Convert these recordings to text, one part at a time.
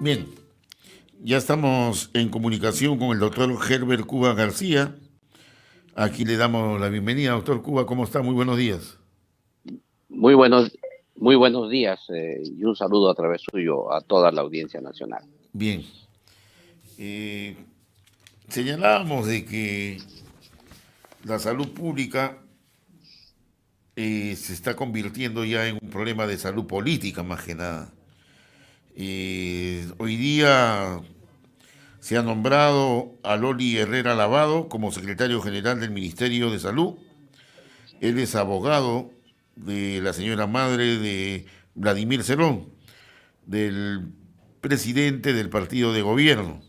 Bien, ya estamos en comunicación con el doctor Herbert Cuba García. Aquí le damos la bienvenida, doctor Cuba. ¿Cómo está? Muy buenos días. Muy buenos, muy buenos días y un saludo a través suyo a toda la audiencia nacional. Bien, eh, señalábamos de que la salud pública se está convirtiendo ya en un problema de salud política más que nada. Hoy día se ha nombrado a Loli Herrera Lavado como secretario general del Ministerio de Salud. Él es abogado de la señora madre de Vladimir Cerrón, del presidente del partido de gobierno.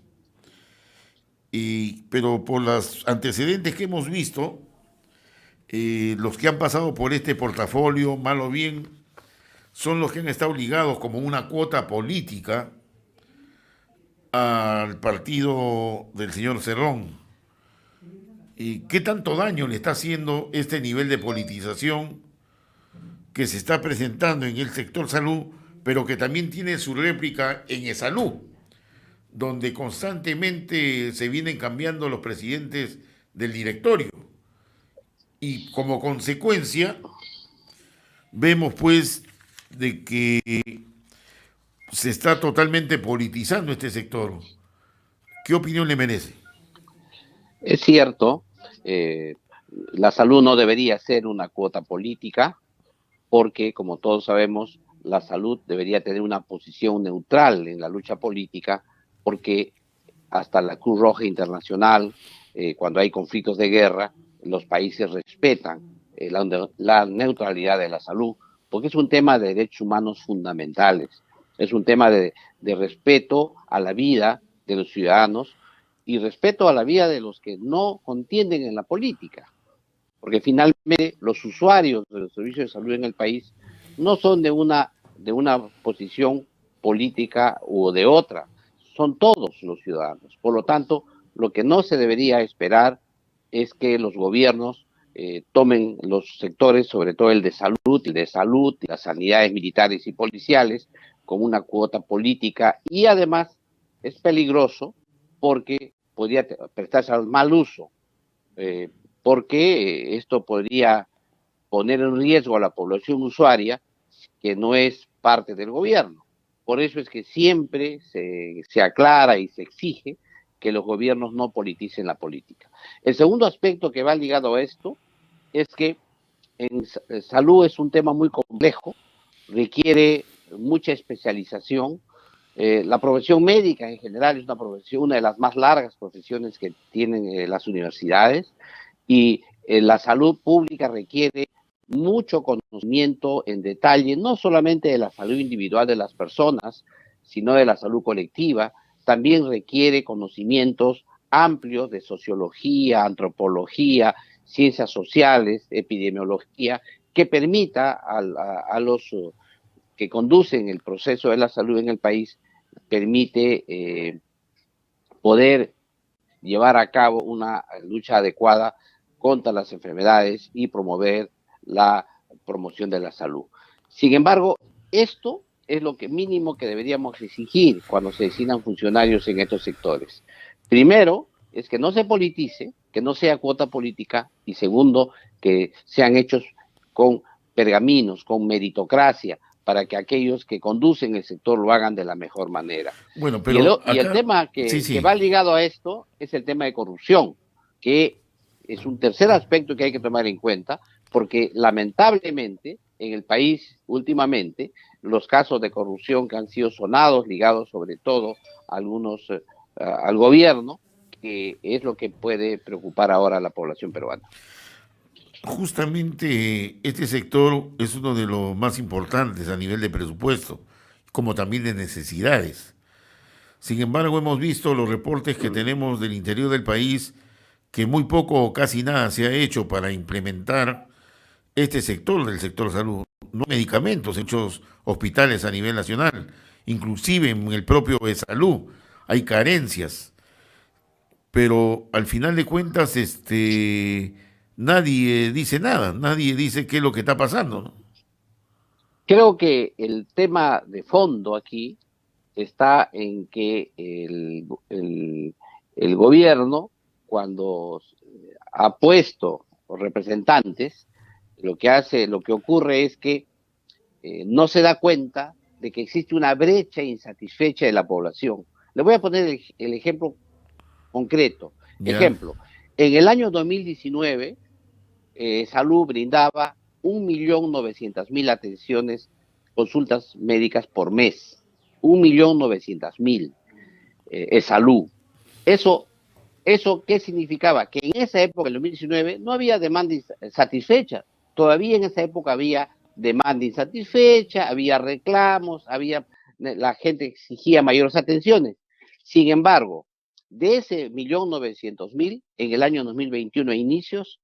Pero por los antecedentes que hemos visto, los que han pasado por este portafolio, mal o bien, son los que han estado ligados como una cuota política al partido del señor Cerrón. ¿Qué tanto daño le está haciendo este nivel de politización que se está presentando en el sector salud, pero que también tiene su réplica en e-salud, donde constantemente se vienen cambiando los presidentes del directorio? Y como consecuencia, vemos pues de que se está totalmente politizando este sector. ¿Qué opinión le merece? Es cierto, eh, la salud no debería ser una cuota política porque, como todos sabemos, la salud debería tener una posición neutral en la lucha política porque hasta la Cruz Roja Internacional, cuando hay conflictos de guerra, los países respetan la neutralidad de la salud, porque es un tema de derechos humanos fundamentales, es un tema de respeto a la vida de los ciudadanos y respeto a la vida de los que no contienden en la política, porque finalmente los usuarios de los servicios de salud en el país no son de una posición política u de otra, son todos los ciudadanos. Por lo tanto, lo que no se debería esperar es que los gobiernos tomen los sectores, sobre todo el de salud y las sanidades militares y policiales, como una cuota política, y además es peligroso porque podría prestarse al mal uso, eh, porque esto podría poner en riesgo a la población usuaria que no es parte del gobierno. Por eso es que siempre se aclara y se exige que los gobiernos no politicen la política. El segundo aspecto que va ligado a esto es que en salud es un tema muy complejo, requiere mucha especialización. La profesión médica en general es una de las más largas profesiones que tienen las universidades, y la salud pública requiere mucho conocimiento en detalle, no solamente de la salud individual de las personas, sino de la salud colectiva. También requiere conocimientos amplios de sociología, antropología, ciencias sociales, epidemiología, que permita a los que conducen el proceso de la salud en el país, permite poder llevar a cabo una lucha adecuada contra las enfermedades y promover la promoción de la salud. Sin embargo, esto es lo que mínimo que deberíamos exigir cuando se designan funcionarios en estos sectores. Primero, es que no se politice, que no sea cuota política, y segundo, que sean hechos con pergaminos, con meritocracia, para que aquellos que conducen el sector lo hagan de la mejor manera. Bueno, Y el, pero y el acá, tema sí, que sí. va ligado a esto es el tema de corrupción, que es un tercer aspecto que hay que tomar en cuenta, porque lamentablemente en el país últimamente los casos de corrupción que han sido sonados, ligados sobre todo a algunos al gobierno, que es lo que puede preocupar ahora a la población peruana. Justamente este sector es uno de los más importantes a nivel de presupuesto, como también de necesidades. Sin embargo, hemos visto los reportes que tenemos del interior del país que muy poco o casi nada se ha hecho para implementar este sector del sector salud. No hay medicamentos en muchos hospitales a nivel nacional, inclusive en el propio de salud hay carencias, pero al final de cuentas nadie dice nada, nadie dice qué es lo que está pasando, ¿no? Creo que el tema de fondo aquí está en que el gobierno, cuando ha puesto representantes, lo que ocurre es que no se da cuenta de que existe una brecha insatisfecha de la población. Le voy a poner el ejemplo concreto. Ya. Ejemplo, en el año 2019, Salud brindaba 1.900.000 atenciones, consultas médicas por mes. 1.900.000 es Salud. Eso, ¿Eso qué significaba? Que en esa época, en 2019, no había demanda satisfecha. Todavía en esa época había demanda insatisfecha, había reclamos, la gente exigía mayores atenciones. Sin embargo, de ese 1.900.000, en el año 2021 a inicios,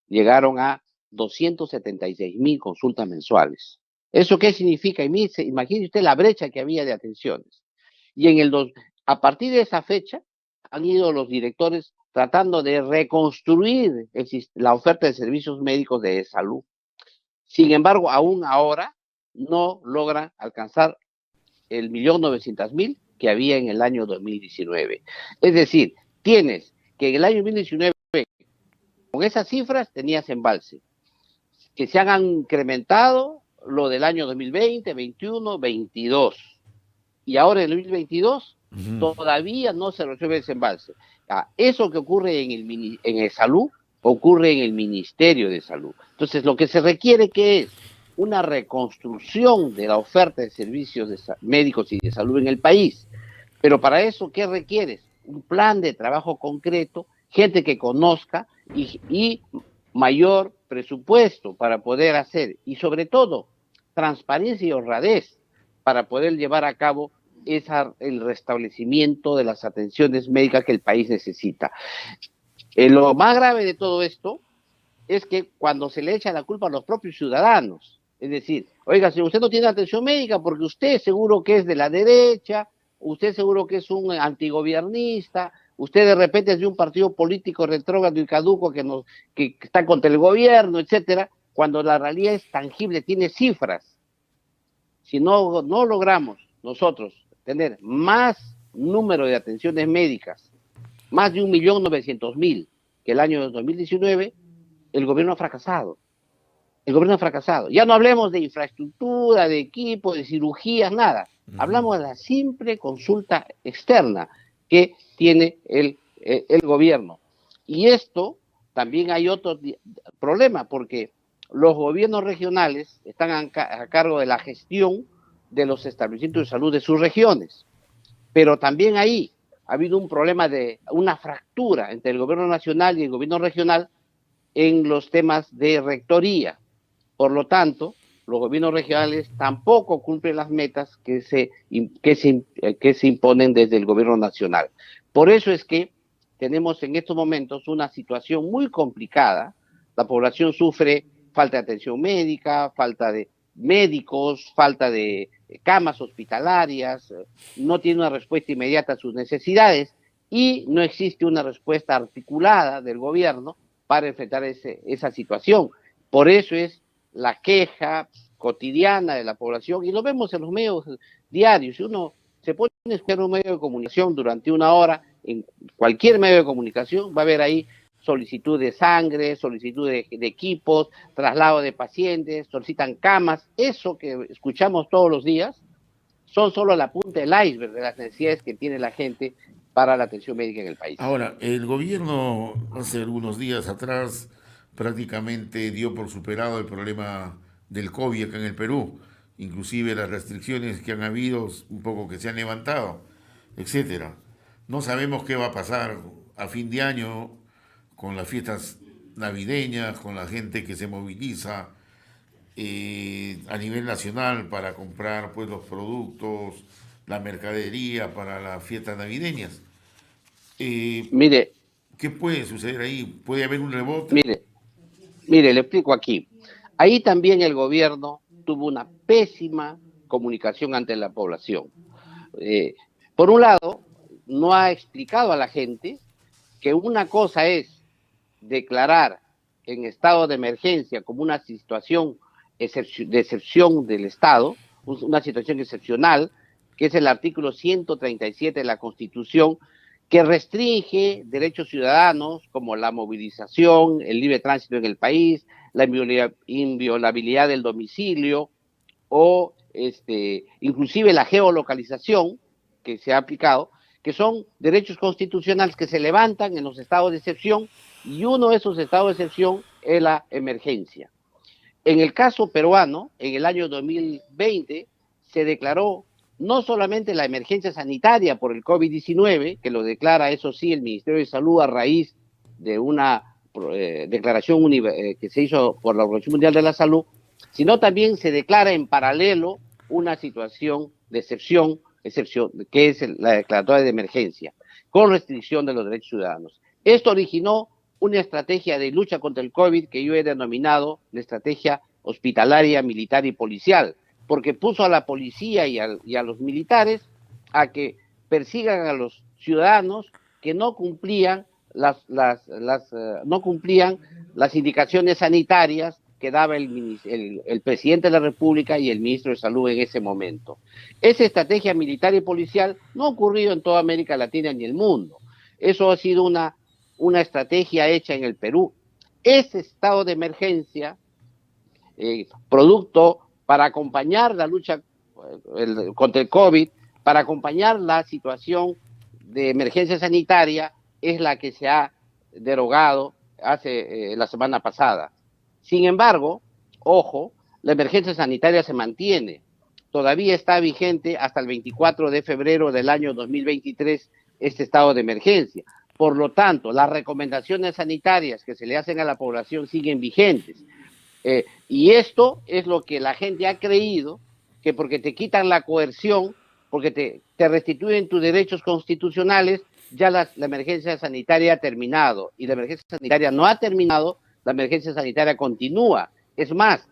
llegaron a 276.000 consultas mensuales. ¿Eso qué significa? Imagine usted la brecha que había de atenciones. Y a partir de esa fecha han ido los directores tratando de reconstruir la oferta de servicios médicos de salud. Sin embargo, aún ahora no logran alcanzar el 1.900.000 que había en el año 2019. Es decir, tienes que en el año 2019, con esas cifras, tenías embalse, que se han incrementado lo del año 2020, 21, 22. Y ahora en el 2022 Ujú. todavía no se resuelve ese embalse. Eso que ocurre en el salud, ocurre en el Ministerio de Salud. Entonces, lo que se requiere que es una reconstrucción de la oferta de servicios médicos y de salud en el país. Pero para eso, ¿qué requieres? Un plan de trabajo concreto, gente que conozca y mayor presupuesto para poder hacer, y sobre todo, transparencia y honradez para poder llevar a cabo el restablecimiento de las atenciones médicas que el país necesita. Lo más grave de todo esto es que cuando se le echa la culpa a los propios ciudadanos, es decir, oiga, si usted no tiene atención médica porque usted seguro que es de la derecha, usted seguro que es un antigobiernista, usted de repente es de un partido político retrógrado y caduco que está contra el gobierno, etcétera, cuando la realidad es tangible, tiene cifras. Si no logramos nosotros tener más número de atenciones médicas, más de 1.900.000 que el año 2019, el gobierno ha fracasado. El gobierno ha fracasado. Ya no hablemos de infraestructura, de equipo, de cirugías, nada. Hablamos de la simple consulta externa que tiene el gobierno. Y esto también hay otro problema, porque los gobiernos regionales están a cargo de la gestión de los establecimientos de salud de sus regiones. Pero también ahí ha habido un problema de una fractura entre el gobierno nacional y el gobierno regional en los temas de rectoría. Por lo tanto, los gobiernos regionales tampoco cumplen las metas que se imponen desde el gobierno nacional. Por eso es que tenemos en estos momentos una situación muy complicada. La población sufre falta de atención médica, falta de médicos, falta de camas hospitalarias, no tiene una respuesta inmediata a sus necesidades y no existe una respuesta articulada del gobierno para enfrentar esa situación. Por eso es la queja cotidiana de la población, y lo vemos en los medios diarios. Si uno se pone a escuchar un medio de comunicación durante una hora, en cualquier medio de comunicación, va a haber ahí solicitud de sangre, solicitud de equipos, traslado de pacientes, solicitan camas. Eso que escuchamos todos los días son solo la punta del iceberg de las necesidades que tiene la gente para la atención médica en el país. Ahora, el gobierno hace algunos días atrás prácticamente dio por superado el problema del COVID acá en el Perú, inclusive las restricciones que han habido, un poco que se han levantado, etcétera. No sabemos qué va a pasar a fin de año con las fiestas navideñas, con la gente que se moviliza a nivel nacional para comprar pues los productos, la mercadería para las fiestas navideñas. Eh, Mire, ¿Qué puede suceder ahí? ¿Puede haber un rebote? mire, Mire, le explico aquí. Ahí también el gobierno tuvo una pésima comunicación ante la población. Eh, por un lado, no ha explicado a la gente que una cosa es declarar en estado de emergencia como una situación de excepción del Estado, una situación excepcional, que es el artículo 137 de la Constitución, que restringe derechos ciudadanos como la movilización, el libre tránsito en el país, la inviolabilidad del domicilio o inclusive la geolocalización que se ha aplicado, que son derechos constitucionales que se levantan en los estados de excepción, y uno de esos estados de excepción es la emergencia. En el caso peruano, en el año 2020, se declaró no solamente la emergencia sanitaria por el COVID-19, que lo declara, eso sí, el Ministerio de Salud a raíz de una declaración que se hizo por la Organización Mundial de la Salud, sino también se declara en paralelo una situación de excepción, que es la declaratoria de emergencia, con restricción de los derechos ciudadanos. Esto originó una estrategia de lucha contra el COVID que yo he denominado la estrategia hospitalaria, militar y policial, porque puso a la policía y a los militares a que persigan a los ciudadanos que no cumplían no cumplían las indicaciones sanitarias que daba el presidente de la República y el ministro de Salud en ese momento. Esa estrategia militar y policial no ha ocurrido en toda América Latina ni el mundo. Eso ha sido una estrategia hecha en el Perú. Ese estado de emergencia, producto para acompañar la lucha contra el COVID, para acompañar la situación de emergencia sanitaria, es la que se ha derogado la semana pasada. Sin embargo, ojo, la emergencia sanitaria se mantiene. Todavía está vigente hasta el 24 de febrero del año 2023 este estado de emergencia. Por lo tanto, las recomendaciones sanitarias que se le hacen a la población siguen vigentes. Y esto es lo que la gente ha creído, que porque te quitan la coerción, porque te restituyen tus derechos constitucionales, ya la emergencia sanitaria ha terminado. Y la emergencia sanitaria no ha terminado, la emergencia sanitaria continúa. Es más,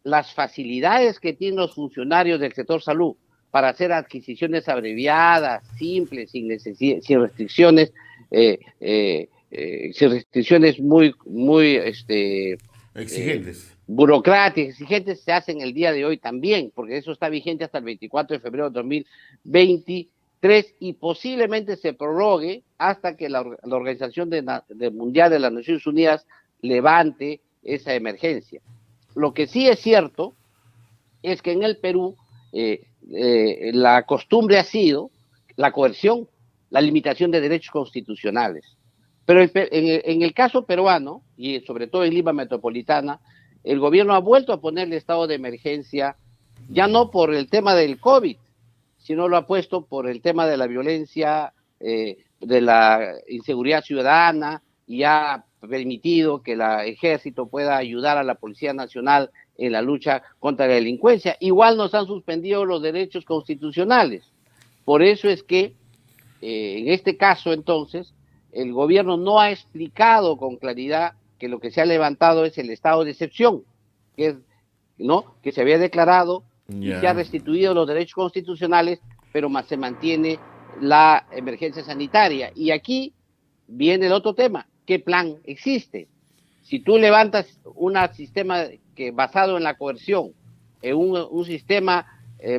las facilidades que tienen los funcionarios del sector salud para hacer adquisiciones abreviadas, simples, sin restricciones, sin restricciones muy exigentes, burocráticas, exigentes, se hacen el día de hoy también, porque eso está vigente hasta el 24 de febrero de 2023 y posiblemente se prorrogue hasta que la Organización Mundial de las Naciones Unidas levante esa emergencia. Lo que sí es cierto es que en el Perú la costumbre ha sido la coerción, la limitación de derechos constitucionales. Pero en el caso peruano, y sobre todo en Lima Metropolitana, el gobierno ha vuelto a ponerle estado de emergencia, ya no por el tema del COVID, sino lo ha puesto por el tema de la violencia, de la inseguridad ciudadana, y ha permitido que el ejército pueda ayudar a la Policía Nacional en la lucha contra la delincuencia. Igual nos han suspendido los derechos constitucionales. Por eso es que, en este caso, entonces, el gobierno no ha explicado con claridad que lo que se ha levantado es el estado de excepción, que se había declarado y se ha restituido los derechos constitucionales, pero se mantiene la emergencia sanitaria. Y aquí viene el otro tema. ¿Qué plan existe? Si tú levantas un sistema basado en la coerción, en un sistema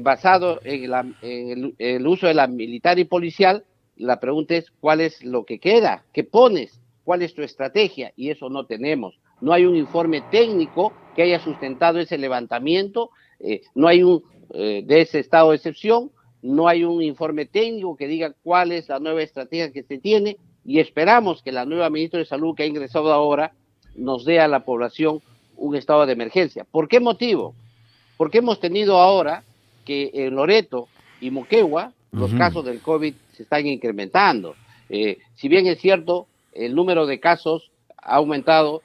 basado en el uso de la militar y policial, la pregunta es, ¿cuál es lo que queda? ¿Qué pones? ¿Cuál es tu estrategia? Y eso no tenemos. No hay un informe técnico que haya sustentado ese levantamiento, no hay de ese estado de excepción, no hay un informe técnico que diga cuál es la nueva estrategia que se tiene, y esperamos que la nueva ministra de Salud que ha ingresado ahora nos dé a la población un estado de emergencia. ¿Por qué motivo? Porque hemos tenido ahora que en Loreto y Moquegua los casos del COVID se están incrementando. Si bien es cierto, el número de casos ha aumentado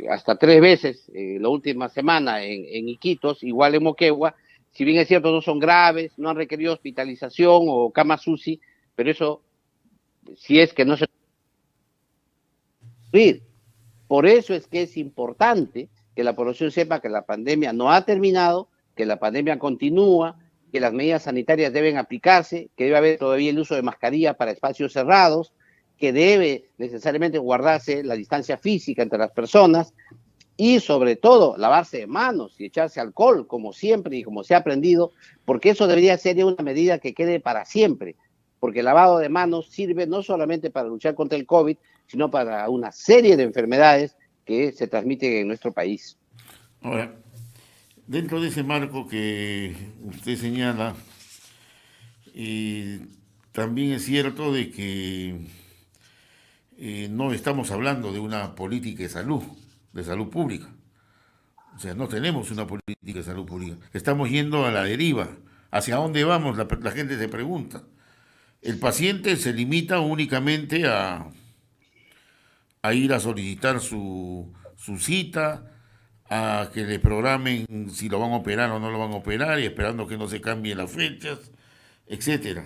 hasta 3 veces la última semana en Iquitos, igual en Moquegua. Si bien es cierto, no son graves, no han requerido hospitalización o cama UCI, pero eso, si es que no se... Por eso es que es importante que la población sepa que la pandemia no ha terminado, que la pandemia continúa, que las medidas sanitarias deben aplicarse, que debe haber todavía el uso de mascarilla para espacios cerrados, que debe necesariamente guardarse la distancia física entre las personas, y sobre todo lavarse de manos y echarse alcohol, como siempre y como se ha aprendido, porque eso debería ser una medida que quede para siempre, porque el lavado de manos sirve no solamente para luchar contra el COVID, sino para una serie de enfermedades que se transmiten en nuestro país. Ahora, dentro de ese marco que usted señala, también es cierto de que no estamos hablando de una política de salud pública. O sea, no tenemos una política de salud pública. Estamos yendo a la deriva. ¿Hacia dónde vamos? La gente se pregunta. El paciente se limita únicamente a ir a solicitar su cita, a que le programen si lo van a operar o no lo van a operar, y esperando que no se cambien las fechas, etcétera.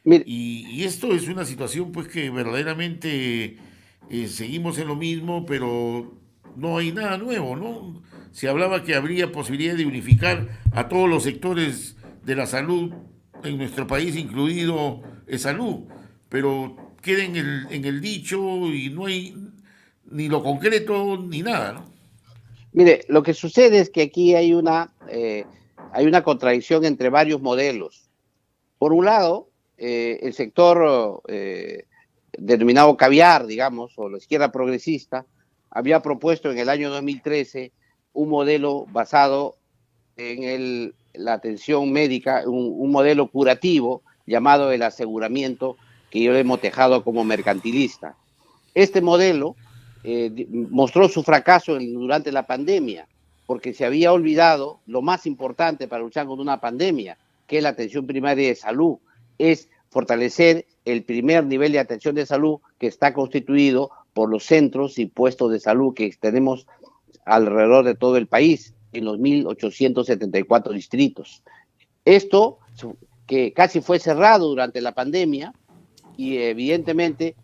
Mire, Y esto es una situación pues que verdaderamente seguimos en lo mismo, pero no hay nada nuevo, ¿no? Se hablaba que habría posibilidad de unificar a todos los sectores de la salud en nuestro país, incluido salud, pero queda en el dicho y no hay ni lo concreto ni nada, ¿no? mire, lo que sucede es que aquí hay una contradicción entre varios modelos. Por un lado, el sector denominado caviar, digamos, o la izquierda progresista, había propuesto en el año 2013 un modelo basado en la atención médica, un modelo curativo llamado el aseguramiento, que yo le hemos tejado como mercantilista. Este modelo mostró su fracaso durante la pandemia, porque se había olvidado lo más importante para luchar con una pandemia, que es la atención primaria de salud, es fortalecer el primer nivel de atención de salud, que está constituido por los centros y puestos de salud que tenemos alrededor de todo el país, en los 1.874 distritos. Esto, que casi fue cerrado durante la pandemia, y evidentemente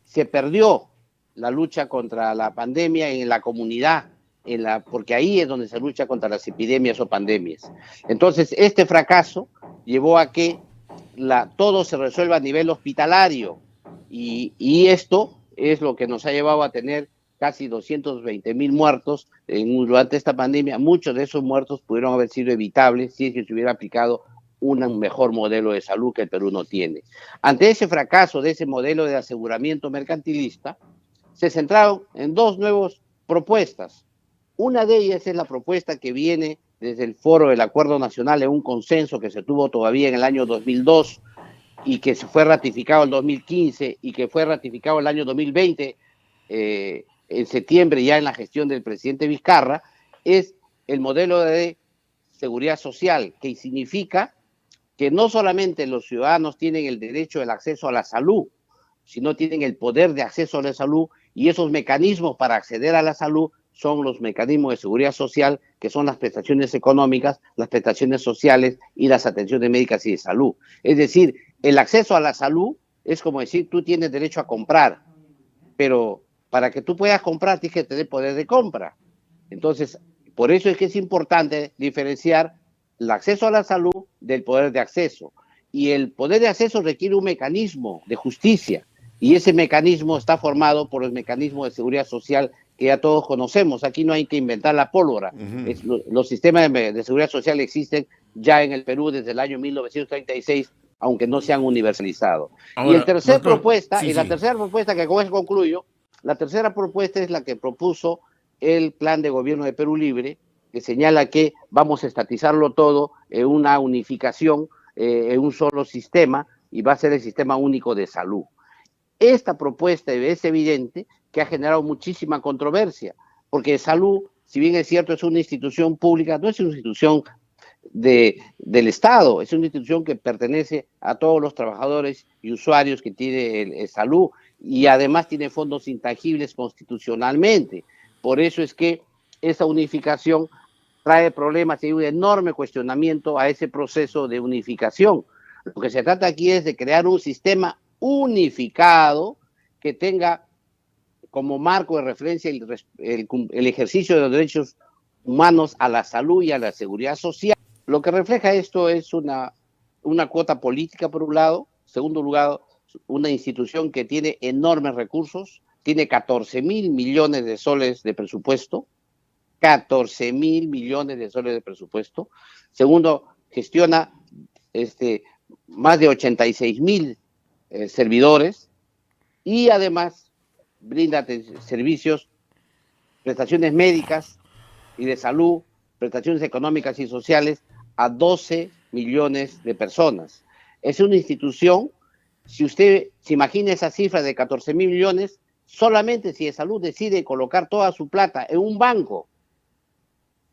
se perdió la lucha contra la pandemia en la comunidad, porque ahí es donde se lucha contra las epidemias o pandemias. Entonces, este fracaso llevó a que todo se resuelva a nivel hospitalario, y esto es lo que nos ha llevado a tener casi 220,000 muertos durante esta pandemia. Muchos de esos muertos pudieron haber sido evitables si es que se hubiera aplicado un mejor modelo de salud que el Perú no tiene. Ante ese fracaso de ese modelo de aseguramiento mercantilista, se centraron en dos nuevas propuestas. Una de ellas es la propuesta que viene desde el Foro del Acuerdo Nacional, en un consenso que se tuvo todavía en el año 2002 y que se fue ratificado en 2015 y que fue ratificado el año 2020, en septiembre, ya en la gestión del presidente Vizcarra, es el modelo de seguridad social, que significa que no solamente los ciudadanos tienen el derecho del acceso a la salud, sino tienen el poder de acceso a la salud, y esos mecanismos para acceder a la salud son los mecanismos de seguridad social, que son las prestaciones económicas, las prestaciones sociales y las atenciones médicas y de salud. Es decir, el acceso a la salud es como decir, tú tienes derecho a comprar, pero para que tú puedas comprar tienes que tener poder de compra. Entonces, por eso es que es importante diferenciar el acceso a la salud del poder de acceso. Y el poder de acceso requiere un mecanismo de justicia, y ese mecanismo está formado por los mecanismos de seguridad social que ya todos conocemos. Aquí no hay que inventar la pólvora. Los sistemas de seguridad social existen ya en el Perú desde el año 1936, aunque no se han universalizado. Ahora, y la tercera propuesta, que con eso concluyo, la tercera propuesta es la que propuso el Plan de Gobierno de Perú Libre, que señala que vamos a estatizarlo todo en una unificación, en un solo sistema, y va a ser el Sistema Único de Salud. Esta propuesta es evidente que ha generado muchísima controversia, porque salud, si bien es cierto, es una institución pública, no es una institución del Estado, es una institución que pertenece a todos los trabajadores y usuarios que tiene salud, y además tiene fondos intangibles constitucionalmente. Por eso es que esa unificación trae problemas y hay un enorme cuestionamiento a ese proceso de unificación. Lo que se trata aquí es de crear un sistema unificado que tenga como marco de referencia el ejercicio de los derechos humanos a la salud y a la seguridad social. Lo que refleja esto es una cuota política, por un lado. Segundo lugar, una institución que tiene enormes recursos. tiene 14.000 millones de soles de presupuesto, 14.000 millones de soles de presupuesto. Segundo, gestiona más de 86.000 servidores y además brinda servicios, prestaciones médicas y de salud, prestaciones económicas y sociales a 12 millones de personas. Es una institución, si usted se imagina esa cifra de 14.000 millones, solamente si de salud decide colocar toda su plata en un banco,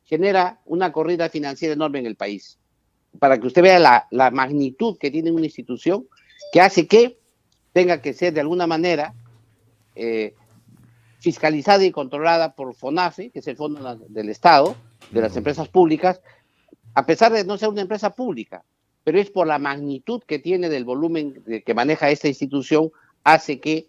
genera una corrida financiera enorme en el país. Para que usted vea la magnitud que tiene una institución que hace que tenga que ser de alguna manera fiscalizada y controlada por FONAFE, que es el Fondo del Estado, de las empresas públicas, a pesar de no ser una empresa pública, pero es por la magnitud que tiene del volumen que maneja esta institución, hace que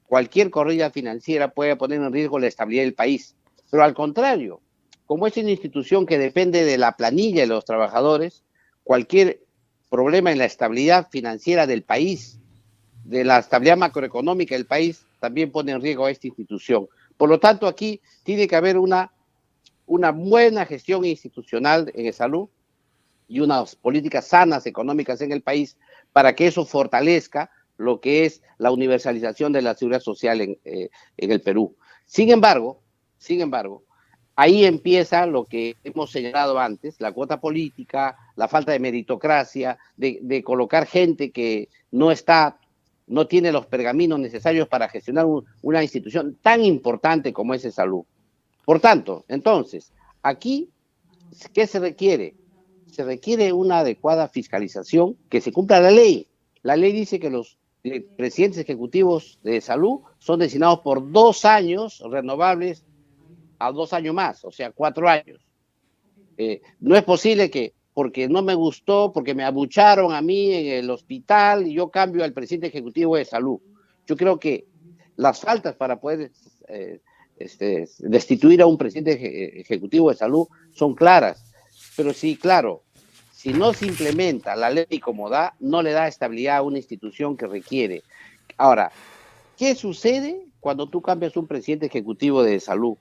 cualquier corrida financiera pueda poner en riesgo la estabilidad del país. Pero al contrario, como es una institución que depende de la planilla de los trabajadores, cualquier problema en la estabilidad financiera del país, de la estabilidad macroeconómica del país, también pone en riesgo a esta institución. Por lo tanto, aquí tiene que haber una buena gestión institucional en salud y unas políticas sanas económicas en el país para que eso fortalezca lo que es la universalización de la seguridad social en el Perú. Sin embargo, ahí empieza lo que hemos señalado antes, la cuota política, la falta de meritocracia, de colocar gente que no tiene los pergaminos necesarios para gestionar una institución tan importante como es salud. Por tanto, entonces, aquí, ¿qué se requiere? Se requiere una adecuada fiscalización, que se cumpla la ley. La ley dice que los presidentes ejecutivos de salud son designados por 2 años renovables a 2 años más, o sea, 4 años. No es posible que, porque no me gustó, porque me abucharon a mí en el hospital, y yo cambio al presidente ejecutivo de salud. Yo creo que las faltas para poder destituir a un presidente ejecutivo de salud son claras, pero sí, claro, si no se implementa la ley como da, no le da estabilidad a una institución que requiere. Ahora, ¿qué sucede cuando tú cambias un presidente ejecutivo de salud?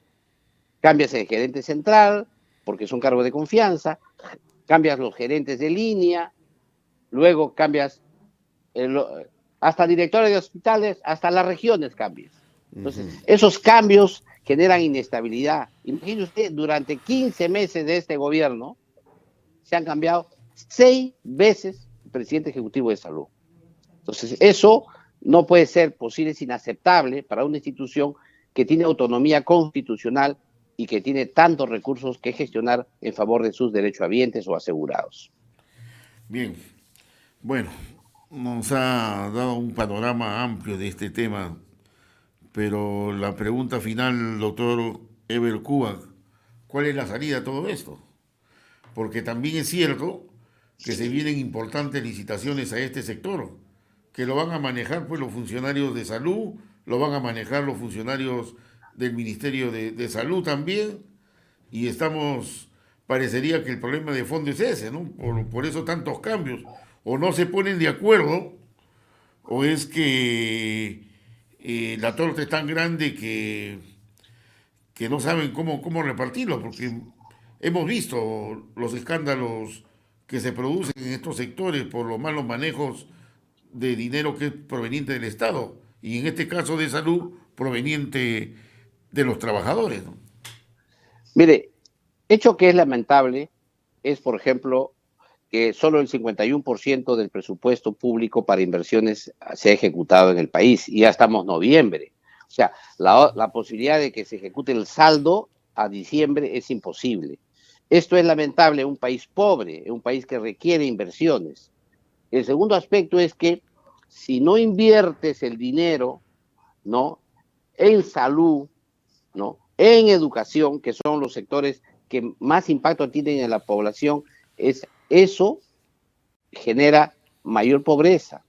Cambias el gerente central, porque es un cargo de confianza, cambias los gerentes de línea, luego cambias hasta directores de hospitales, hasta las regiones cambias. Entonces, esos cambios generan inestabilidad. Imagínese usted, durante 15 meses de este gobierno, se han cambiado 6 veces el presidente ejecutivo de salud. Entonces, eso no puede ser posible, es inaceptable para una institución que tiene autonomía constitucional y que tiene tantos recursos que gestionar en favor de sus derechohabientes o asegurados. Bien, bueno, nos ha dado un panorama amplio de este tema, pero la pregunta final, doctor Ever Cuba, ¿cuál es la salida a todo esto? Porque también es cierto que se vienen importantes licitaciones a este sector, que lo van a manejar pues los funcionarios de salud, lo van a manejar los funcionarios del Ministerio de Salud también, y parecería que el problema de fondo es ese, ¿no? Por eso tantos cambios, o no se ponen de acuerdo, o es que la torta es tan grande que no saben cómo repartirlo, porque hemos visto los escándalos que se producen en estos sectores por los malos manejos de dinero que es proveniente del Estado, y en este caso de salud, proveniente de los trabajadores, ¿no? Mire, hecho que es lamentable es, por ejemplo, que solo el 51% del presupuesto público para inversiones se ha ejecutado en el país, y ya estamos noviembre. O sea, la posibilidad de que se ejecute el saldo a diciembre es imposible. Esto es lamentable en un país pobre, en un país que requiere inversiones. El segundo aspecto es que si no inviertes el dinero, ¿no?, en salud, ¿no?, en educación, que son los sectores que más impacto tienen en la población, eso genera mayor pobreza.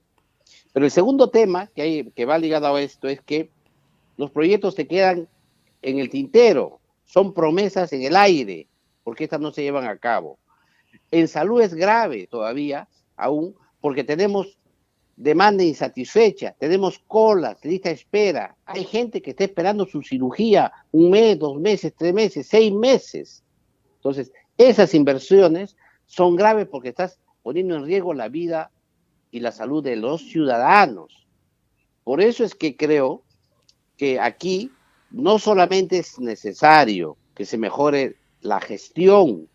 Pero el segundo tema que va ligado a esto es que los proyectos se quedan en el tintero, son promesas en el aire, porque estas no se llevan a cabo. En salud es grave todavía, aún, porque tenemos demanda insatisfecha, tenemos colas, lista de espera, hay gente que está esperando su cirugía 1 mes, 2 meses, 3 meses, 6 meses. Entonces, esas inversiones son graves porque estás poniendo en riesgo la vida y la salud de los ciudadanos. Por eso es que creo que aquí no solamente es necesario que se mejore la gestión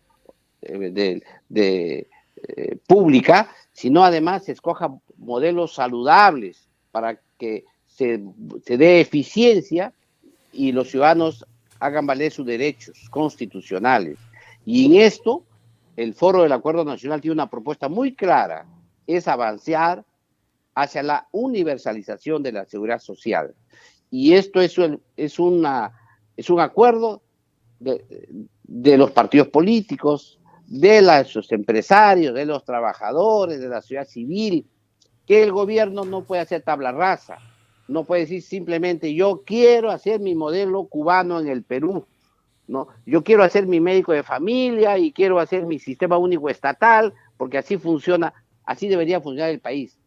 pública, sino además se escoja modelos saludables para que se dé eficiencia y los ciudadanos hagan valer sus derechos constitucionales. Y en esto, el Foro del Acuerdo Nacional tiene una propuesta muy clara, es avanzar hacia la universalización de la seguridad social. Y esto es un acuerdo de los partidos políticos, de los empresarios, de los trabajadores, de la sociedad civil, que el gobierno no puede hacer tabla rasa, no puede decir simplemente yo quiero hacer mi modelo cubano en el Perú, ¿no? Yo quiero hacer mi médico de familia y quiero hacer mi sistema único estatal, porque así funciona, así debería funcionar el país.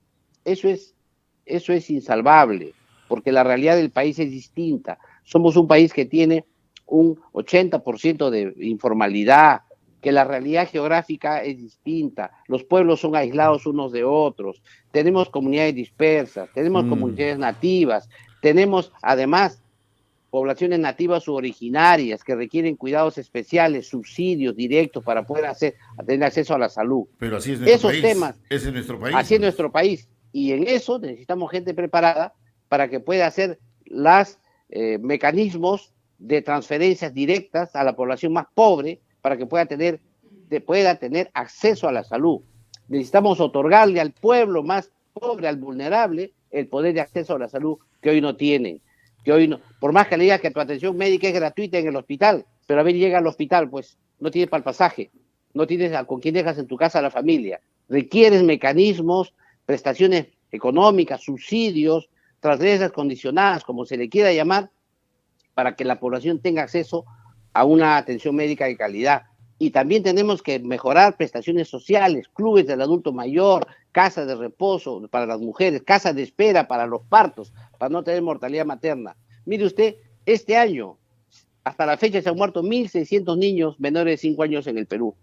Eso es insalvable, porque la realidad del país es distinta. Somos un país que tiene un 80% de informalidad, que la realidad geográfica es distinta, los pueblos son aislados unos de otros, tenemos comunidades dispersas, tenemos comunidades nativas, tenemos además poblaciones nativas u originarias que requieren cuidados especiales, subsidios directos para poder tener acceso a la salud. Pero así es nuestro Esos país. temas, Ese es nuestro país. así es nuestro país. Y en eso necesitamos gente preparada para que pueda hacer los mecanismos de transferencias directas a la población más pobre para que pueda tener acceso a la salud. Necesitamos otorgarle al pueblo más pobre, al vulnerable, el poder de acceso a la salud que hoy no tienen. Que hoy no, por más que le digas que tu atención médica es gratuita en el hospital, pero a ver, llega al hospital, pues no tienes para el pasaje, no tienes con quién dejas en tu casa a la familia. Requieres mecanismos, prestaciones económicas, subsidios, transferencias condicionadas, como se le quiera llamar, para que la población tenga acceso a una atención médica de calidad. Y también tenemos que mejorar prestaciones sociales, clubes del adulto mayor, casas de reposo para las mujeres, casas de espera para los partos, para no tener mortalidad materna. Mire usted, este año, hasta la fecha se han muerto 1.600 niños menores de 5 años en el Perú.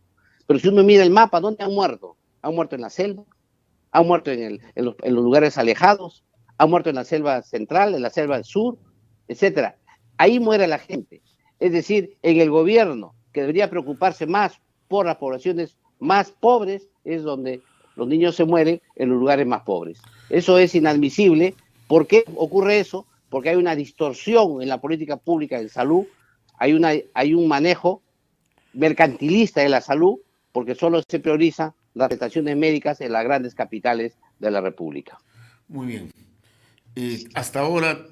Pero si uno mira el mapa, ¿dónde han muerto? Han muerto en la selva, han muerto en los lugares alejados, han muerto en la selva central, en la selva del sur, etcétera. Ahí muere la gente. Es decir, en el gobierno, que debería preocuparse más por las poblaciones más pobres, es donde los niños se mueren en los lugares más pobres. Eso es inadmisible. ¿Por qué ocurre eso? Porque hay una distorsión en la política pública de salud, hay un manejo mercantilista de la salud, porque solo se priorizan las prestaciones médicas en las grandes capitales de la República. Muy bien. Hasta ahora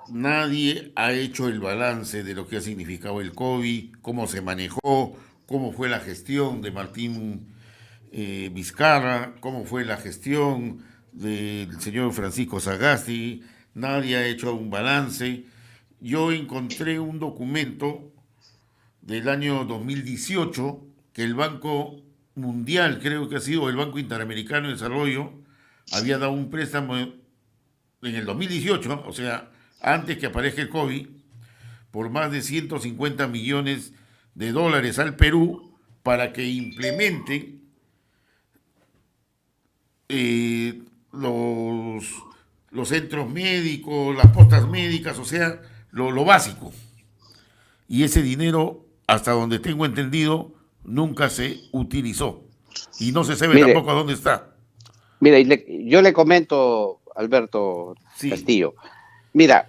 nadie ha hecho el balance de lo que ha significado el COVID, cómo se manejó, cómo fue la gestión de Martín Vizcarra, cómo fue la gestión del señor Francisco Sagasti. Nadie ha hecho un balance. Yo encontré un documento del año 2018 que el Banco Mundial, creo que ha sido el Banco Interamericano de Desarrollo, había dado un préstamo en el 2018, o sea, antes que aparezca el COVID, por más de 150 millones de dólares al Perú para que implementen los centros médicos, las postas médicas, o sea, lo básico. Y ese dinero, hasta donde tengo entendido, nunca se utilizó. Y no se sabe tampoco a dónde está. Mira, yo le comento, Alberto Castillo. Mira,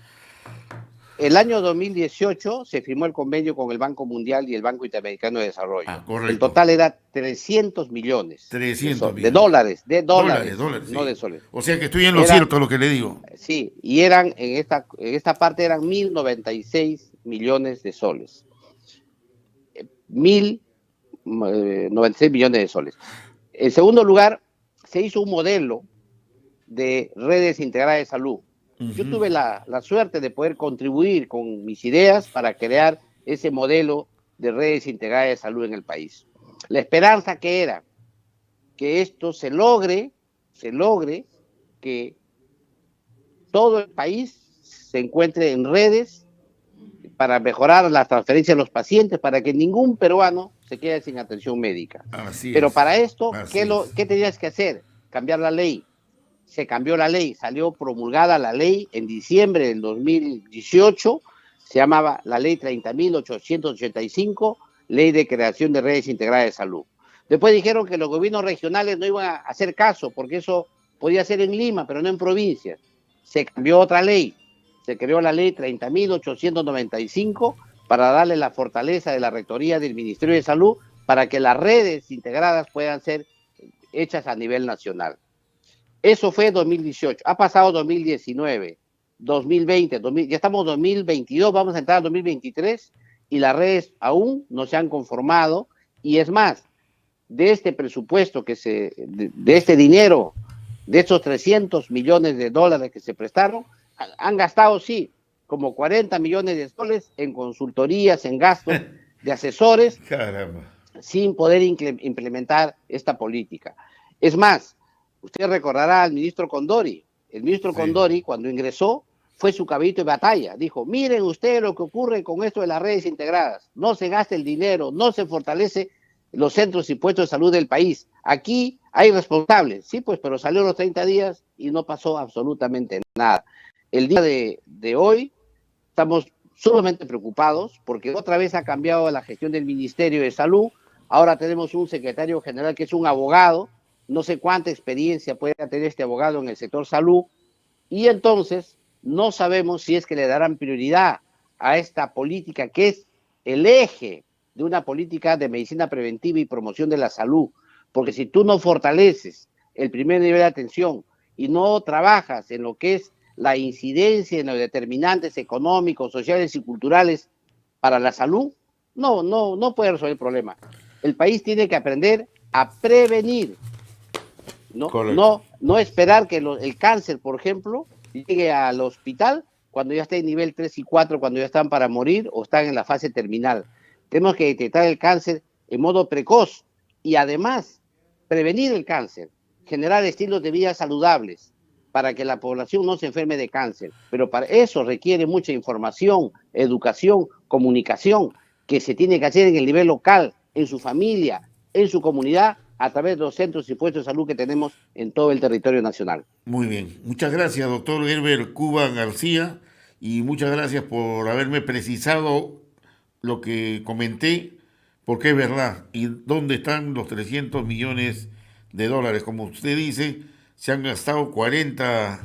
el año 2018 se firmó el convenio con el Banco Mundial y el Banco Interamericano de Desarrollo. El total era 300 millones. 300 de dólares, dólares, no sí. de soles. O sea que estoy en lo cierto lo que le digo. Sí, y eran en esta parte eran 1.096 millones de soles. 1.096 millones de soles. En segundo lugar, se hizo un modelo de redes integradas de salud. Yo tuve la suerte de poder contribuir con mis ideas para crear ese modelo de redes integradas de salud en el país. La esperanza que era que esto se logre que todo el país se encuentre en redes para mejorar la transferencia de los pacientes, para que ningún peruano se quede sin atención médica. Así Pero es, para esto, así es. ¿qué tenías que hacer? Cambiar la ley. Se cambió la ley, salió promulgada la ley en diciembre del 2018, se llamaba la ley 30.885, ley de creación de redes integradas de salud. Después dijeron que los gobiernos regionales no iban a hacer caso, porque eso podía ser en Lima, pero no en provincias. Se cambió otra ley, se creó la ley 30.895 para darle la fortaleza de la rectoría del Ministerio de Salud para que las redes integradas puedan ser hechas a nivel nacional. Eso fue 2018. Ha pasado 2019, 2020, ya estamos en 2022, vamos a entrar en 2023 y las redes aún no se han conformado. Y es más, de este presupuesto, de este dinero, de estos 300 millones de dólares que se prestaron, han gastado, sí, como 40 millones de dólares en consultorías, en gastos de asesores, Caramba. sin poder implementar esta política. Es más, usted recordará al ministro Condori. El ministro Condori, cuando ingresó, fue su caballito de batalla. Dijo, miren ustedes lo que ocurre con esto de las redes integradas. No se gasta el dinero, no se fortalece los centros y puestos de salud del país. Aquí hay responsables. Sí, pues, pero salió los 30 días y no pasó absolutamente nada. El día de hoy estamos sumamente preocupados porque otra vez ha cambiado la gestión del Ministerio de Salud. Ahora tenemos un secretario general que es un abogado. No sé cuánta experiencia puede tener este abogado en el sector salud, y entonces no sabemos si es que le darán prioridad a esta política que es el eje de una política de medicina preventiva y promoción de la salud, porque si tú no fortaleces el primer nivel de atención y no trabajas en lo que es la incidencia en los determinantes económicos, sociales y culturales para la salud, no puede resolver el problema. El país tiene que aprender a prevenir. No esperar que el cáncer, por ejemplo, llegue al hospital cuando ya esté en nivel 3 y 4, cuando ya están para morir o están en la fase terminal. Tenemos que detectar el cáncer en modo precoz y además prevenir el cáncer, generar estilos de vida saludables para que la población no se enferme de cáncer. Pero para eso requiere mucha información, educación, comunicación, que se tiene que hacer en el nivel local, en su familia, en su comunidad, a través de los centros y puestos de salud que tenemos en todo el territorio nacional. Muy bien. Muchas gracias, doctor Herbert Cuba García, y muchas gracias por haberme precisado lo que comenté, porque es verdad. ¿Y dónde están los 300 millones de dólares? Como usted dice, se han gastado 40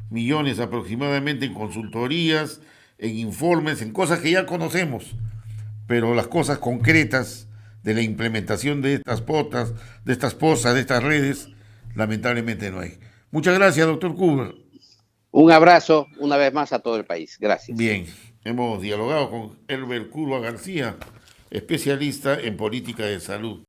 millones aproximadamente en consultorías, en informes, en cosas que ya conocemos, pero las cosas concretas de la implementación de estas potas, de estas posas, de estas redes, lamentablemente no hay. Muchas gracias, doctor Cuba. Un abrazo una vez más a todo el país. Gracias. Bien, hemos dialogado con Herbert Cuba García, especialista en política de salud.